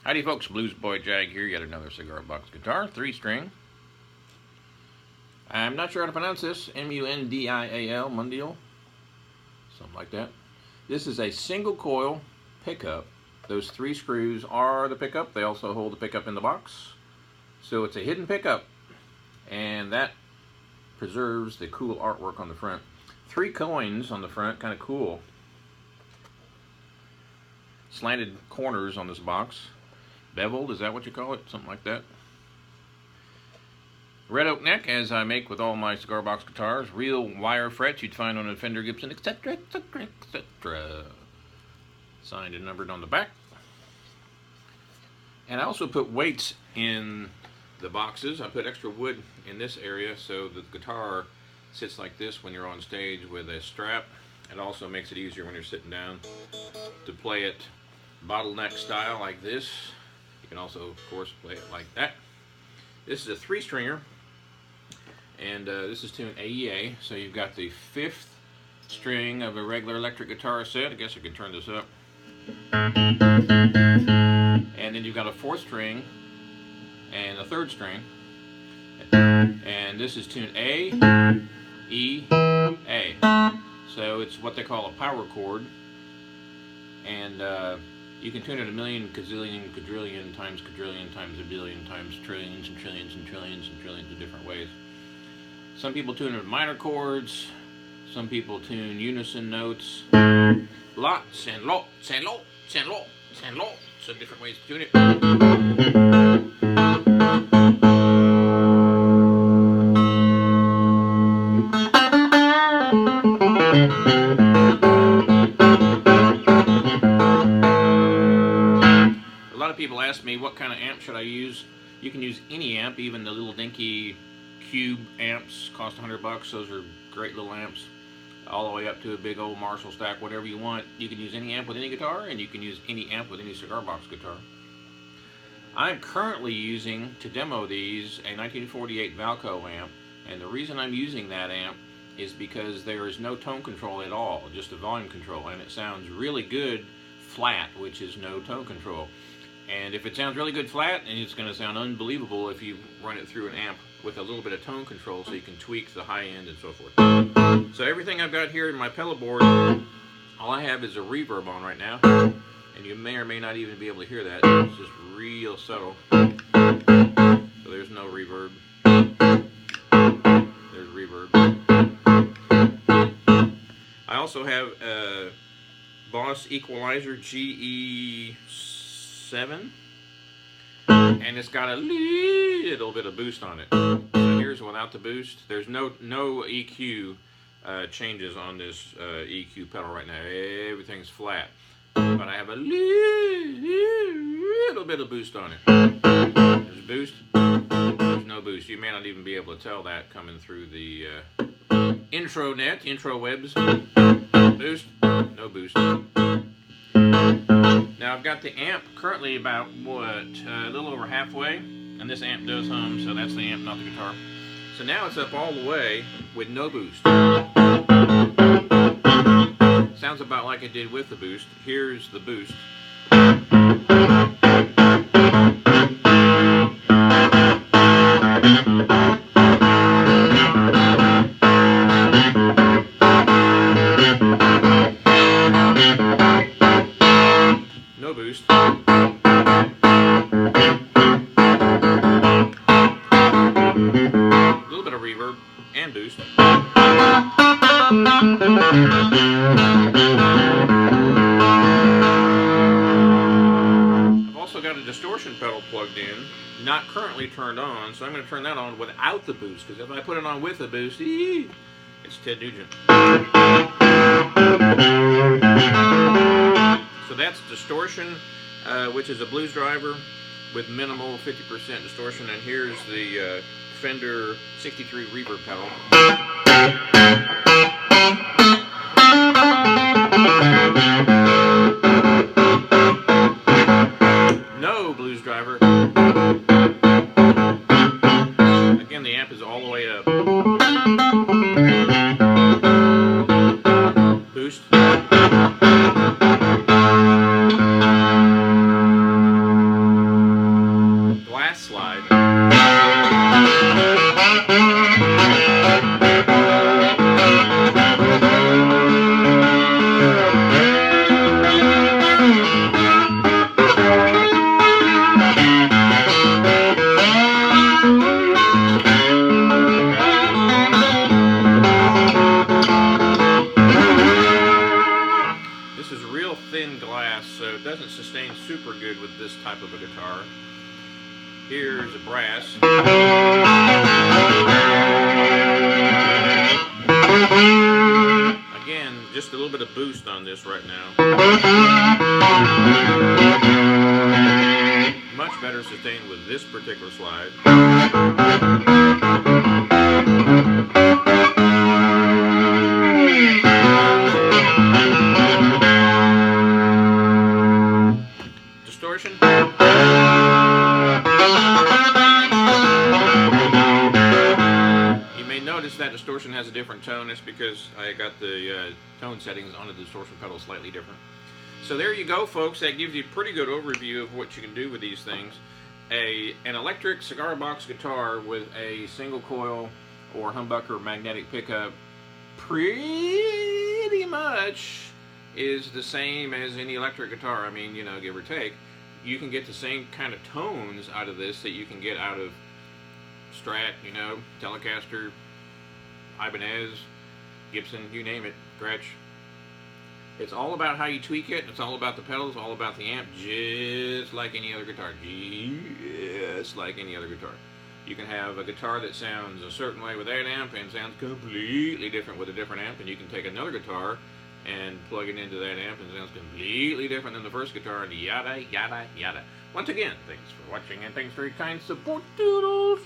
Howdy folks, Bluesboyjag here, yet another cigar box guitar, 3-string. I'm not sure how to pronounce this, M-U-N-D-I-A-L, Mundial, something like that. This is a single coil pickup. Those 3 screws are the pickup. They also hold the pickup in the box. So it's a hidden pickup, and that preserves the cool artwork on the front. 3 coins on the front, kind of cool. Slanted corners on this box. Beveled, is that what you call it? Something like that. Red oak neck, as I make with all my cigar box guitars. Real wire frets you'd find on a Fender, Gibson, etc., etc., etc. Signed and numbered on the back. And I also put weights in the boxes. I put extra wood in this area so the guitar sits like this when you're on stage with a strap. It also makes it easier when you're sitting down to play it bottleneck style like this. You can also, of course, play it like that. This is a 3-stringer, and this is tuned AEA, so you've got the 5th string of a regular electric guitar set. I guess I can turn this up. And then you've got a 4th string and a 3rd string. And this is tuned A, E, A. So it's what they call a power chord. And you can tune it a million, gazillion, quadrillion times a billion times trillions and trillions and trillions and trillions of different ways. Some people tune it with minor chords. Some people tune unison notes. Lots and lots and lots and lots and lots of different ways to tune it. People ask me what kind of amp should I use. You can use any amp, even the little dinky cube amps, cost $100. Those are great little amps, all the way up to a big old Marshall stack, whatever you want. You can use any amp with any guitar, and you can use any amp with any cigar box guitar. I'm currently using, to demo these, a 1948 Valco amp, and the reason I'm using that amp is because there is no tone control at all, just a volume control, and it sounds really good flat, which is no tone control. And if it sounds really good flat, and it's going to sound unbelievable if you run it through an amp with a little bit of tone control, so you can tweak the high end and so forth. So everything I've got here in my pedal board, all I have is a reverb on right now, and you may or may not even be able to hear that. It's just real subtle. So there's no reverb. There's reverb. I also have a Boss Equalizer GE7, and it's got a little bit of boost on it. So here's without the boost. There's no EQ changes on this EQ pedal right now. Everything's flat, but I have a little bit of boost on it. There's boost. There's no boost. You may not even be able to tell that coming through the intro webs. Boost. No boost. Now I've got the amp currently about, a little over halfway, and this amp does hum, so that's the amp, not the guitar. So now it's up all the way with no boost. Sounds about like it did with the boost. Here's the boost. No boost. A little bit of reverb and boost. I've also got a distortion pedal plugged in, not currently turned on, so I'm going to turn that on without the boost, because if I put it on with the boost, it's Ted Nugent. So that's distortion, which is a blues driver with minimal 50% distortion, and here's the Fender 63 reverb pedal. No blues driver. Again, the amp is all the way up. Boost. brass, so it doesn't sustain super good with this type of a guitar. Here's a brass. Again, just a little bit of boost on this right now. Much better sustained with this particular slide. Distortion. You may notice that distortion has a different tone. It's because I got the tone settings on the distortion pedal slightly different. So there you go, folks. That gives you a pretty good overview of what you can do with these things. An electric cigar box guitar with a single coil or humbucker magnetic pickup pretty much is the same as any electric guitar. I mean, you know, give or take. You can get the same kind of tones out of this that you can get out of Strat, you know, Telecaster, Ibanez, Gibson, you name it, Gretsch. It's all about how you tweak it. It's all about the pedals, all about the amp, just like any other guitar. Just like any other guitar. You can have a guitar that sounds a certain way with that amp and sounds completely different with a different amp, and you can take another guitar and plug it into that amp and it sounds completely different than the first guitar, and yada, yada, yada. Once again, thanks for watching and thanks for your kind support. Doodles!